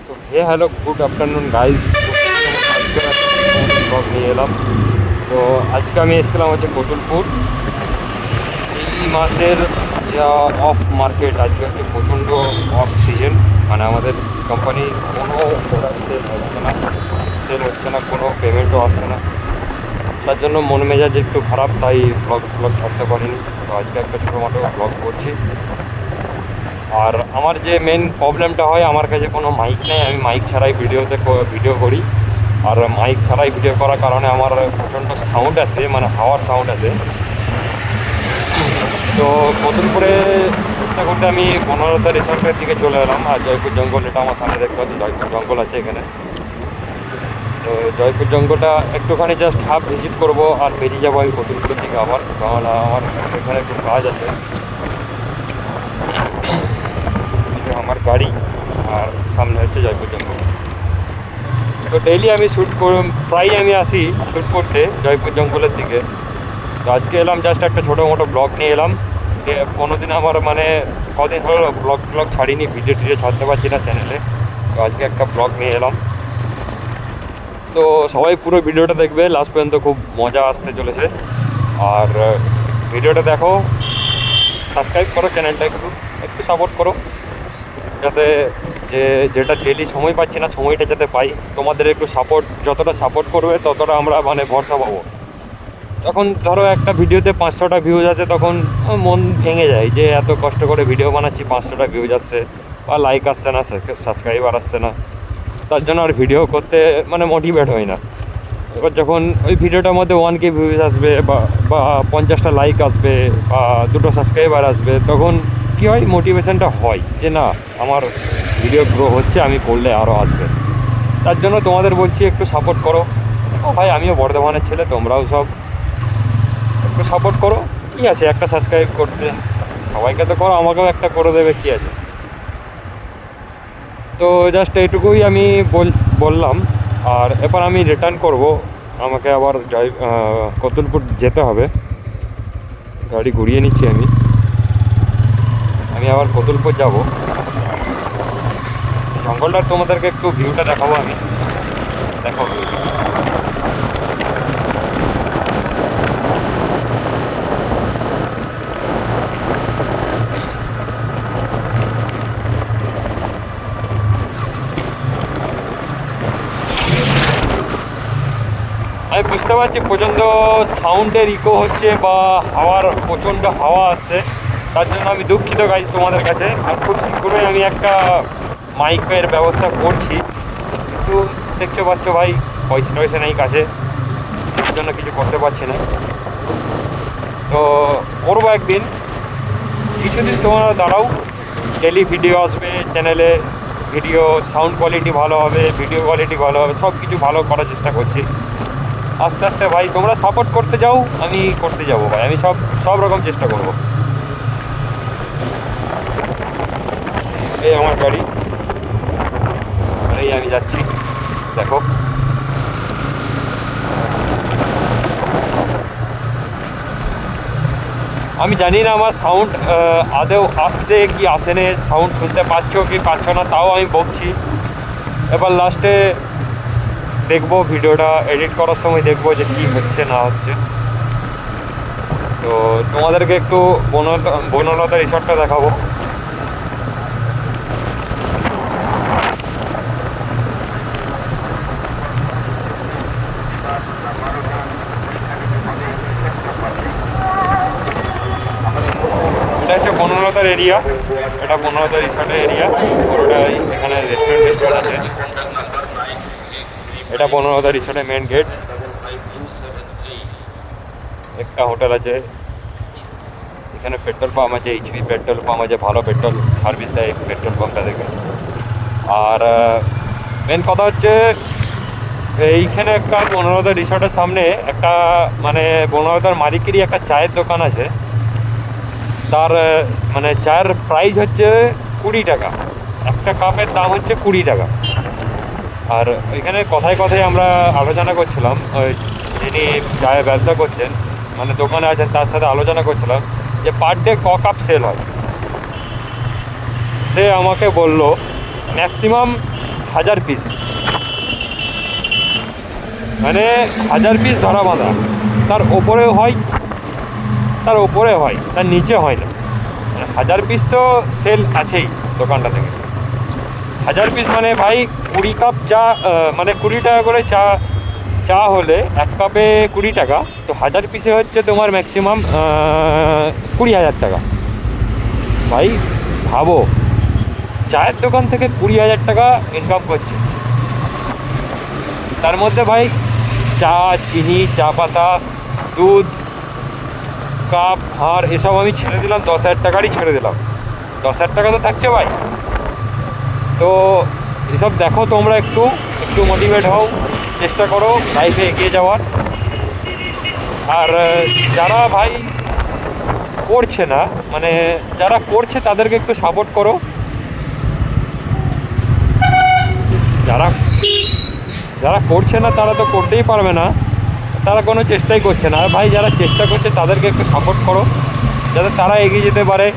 তো hello good afternoon guys. Blog নিয়ে এলাম। তো আজকে আমি এসেছিলাম হচ্ছে কতুলপুর। এই মাসের যা অফ মার্কেট, আজকে হচ্ছে প্রচণ্ড অফ সিজন, মানে আমাদের কোম্পানি কোনো প্রোডাক্ট সেল হচ্ছে না, কোনো পেমেন্টও আসছে না। তার জন্য মন মেজাজ একটু খারাপ, তাই ব্লগ ছাড়তে পারিনি। তো আজকে একটা ছোটোখাটো ব্লগ করছি। আর আমার যে মেন প্রবলেমটা হয়, আমার কাছে কোনো মাইক নেই, আমি মাইক ছাড়াই ভিডিও করি। আর মাইক ছাড়াই ভিডিও করার কারণে আমার প্রচণ্ড সাউন্ড আসে, মানে হাওয়ার সাউন্ড আসে। তো কতুলপুরে করতে করতে আমি বনলতা রিসর্টের দিকে চলে এলাম। আর জয়পুর জঙ্গল, এটা আমার সামনে দেখতে পাচ্ছি, জয়পুর জঙ্গল আছে এখানে। তো জয়পুর জঙ্গলটা একটুখানি জাস্ট হাফ ভিজিট করব আর বেরিয়ে যাবো আমি কতুলপুরের দিকে আবার, কারণ আমার এখানে একটু কাজ আছে। আমার গাড়ি আর সামনে হচ্ছে জয়পুর জঙ্গল। তো ডেইলি আমি প্রায় আমি আসি শ্যুট করতে জয়পুর জঙ্গলের দিকে। তো আজকে এলাম জাস্ট একটা ছোটো মোটো ব্লগ নিয়ে এলাম। কোনো দিন আমার মানে কদিন হলো ব্লগ ছাড়িনি, ভিডিও ছাড়তে পারছি না চ্যানেলে। তো আজকে একটা ব্লগ নিয়ে এলাম। তো সবাই পুরো ভিডিওটা দেখবে লাস্ট পর্যন্ত, খুব মজা আসতে চলেছে। আর ভিডিওটা দেখো, সাবস্ক্রাইব করো চ্যানেলটা, একটু সাপোর্ট করো, যাতে যেটা ডেলি সময় পাচ্ছি না, সময়টা যাতে পাই। তোমাদের একটু সাপোর্ট, যতটা সাপোর্ট করবে ততটা আমরা মানে ভরসা পাবো। তখন ধরো একটা ভিডিওতে 500টা ভিউজ আছে, তখন মন ভেঙে যায় যে এত কষ্ট করে ভিডিও বানাচ্ছি, 500টা ভিউজ আসছে বা লাইক আসছে না, সাবস্ক্রাইবার আসছে না। তার জন্য আর ভিডিও করতে মানে মোটিভেট হয় না। এবার যখন ওই ভিডিওটার মধ্যে 1K ভিউজ আসবে বা 50টা লাইক আসবে বা 2টো সাবস্ক্রাইবার আসবে, তখন কী হয়, মোটিভেশনটা হয় যে না, আমার ভিডিও গ্রো হচ্ছে, আমি করলে আরও আসবে। তার জন্য তোমাদের বলছি একটু সাপোর্ট করো। ও ভাই, আমিও বর্ধমানের ছেলে, তোমরাও সব একটু সাপোর্ট করো। কী আছে একটা সাবস্ক্রাইব করতে, সবাইকে তো করো, আমাকেও একটা করে দেবে, কী আছে। তো জাস্ট এইটুকুই আমি বললাম। আর এবার আমি রিটার্ন করব, আমাকে আবার কতুলপুর যেতে হবে। গাড়ি ঘুরিয়ে নিচ্ছি আমি আবার কতুলপুর যাব। জঙ্গলটার তোমাদেরকে একটু ভিউটা দেখাবো আমি, দেখো। আমি বুঝতে পারছি প্রচণ্ড সাউন্ডের ইকো হচ্ছে বা হাওয়ার প্রচণ্ড হাওয়া আসছে, তার জন্য আমি দুঃখিত গাইজ তোমাদের কাছে। আর খুব শীঘ্রই আমি একটা মাইকের ব্যবস্থা করছি, কিন্তু দেখতে পাচ্ছ ভাই, পয়সা নেই কাছে, তার জন্য কিছু করতে পারছি না। তো করবো একদিন, কিছুদিন তোমরা দাঁড়াও, ডেলি ভিডিও আসবে চ্যানেলে, ভিডিও সাউন্ড কোয়ালিটি ভালো হবে, ভিডিও কোয়ালিটি ভালো হবে, সব কিছু ভালো করার চেষ্টা করছি আস্তে আস্তে। ভাই তোমরা সাপোর্ট করতে যাও, আমি করতে যাবো ভাই, আমি সব রকম চেষ্টা করব। এই আমার গাড়ি, আর এই আমি যাচ্ছি, দেখো। আমি জানি না আমার সাউন্ড আদৌ আসছে কি আসেনি, সাউন্ড শুনতে পাচ্ছ কি পাচ্ছ না, তাও আমি বকছি। এবার লাস্টে দেখবো, ভিডিওটা এডিট করার সময় দেখবো যে কী হচ্ছে না হচ্ছে। তো তোমাদেরকে একটু বনলতা রিসর্টটা দেখাবো। এটা হচ্ছে বনলতার এরিয়া, এটা বনলতা রিসর্টের এরিয়া পুরোটাই। এখানে রেস্টুরেন্ট আছে, এটা বনলতা রিসর্টের মেন গেট। একটা হোটেল আছে এখানে, পেট্রোল পাম্প আছে, এইচপি পেট্রোল পাম্প আছে, ভালো পেট্রোল সার্ভিস দেয় পেট্রোল পাম্পটা দেখে। আর মেন কথা হচ্ছে, এইখানে একটা বনলতা রিসর্টের সামনে একটা মানে বনলতার মালিকেরই একটা চায়ের দোকান আছে। তার মানে চায়ের প্রাইস হচ্ছে 20 টাকা, একটা কাপের দাম হচ্ছে 20 টাকা। আর এখানে কথায় কথায় আমরা আলোচনা করছিলাম, ওই যিনি চায়ের ব্যবসা করছেন, মানে দোকানে আছেন, তার সাথে আলোচনা করছিলাম যে পার ডে কাপ সেল হয়। সে আমাকে বলল ম্যাক্সিমাম 1000 পিস, মানে 1000 পিস ধরা বাঁধা। তার ওপরেও হয়, তার ওপরে হয়, তার নিচে হয় না। মানে 1000 পিস তো সেল আছেই দোকানটা থেকে। 1000 পিস মানে ভাই 20 কাপ চা, মানে 20 টাকা করে চা, চা হলে 1 কাপে 20 টাকা, তো 1000 পিসে হচ্ছে তোমার ম্যাক্সিমাম 20,000 টাকা। ভাই ভাবো, চায়ের দোকান থেকে 20,000 টাকা ইনকাম করছে। তার মধ্যে ভাই চা, চিনি, চা পাতা, দুধ, কাপ, হার এসব আমি ছেড়ে দিলাম, 10,000 টাকারই ছেড়ে দিলাম। 10,000 টাকা তো থাকছে ভাই। তো এসব দেখো, তোমরা একটু একটু মোটিভেট হও, চেষ্টা করো লাইফে এগিয়ে যাওয়ার। আর যারা ভাই করছে না, মানে যারা করছে তাদেরকে একটু সাপোর্ট করো। যারা যারা করছে না তারা তো করতেই পারবে না, তারা কোনো চেষ্টাই করছে না। আর ভাই যারা চেষ্টা করছে তাদেরকে একটু সাপোর্ট করো, যাতে তারা এগিয়ে যেতে পারে।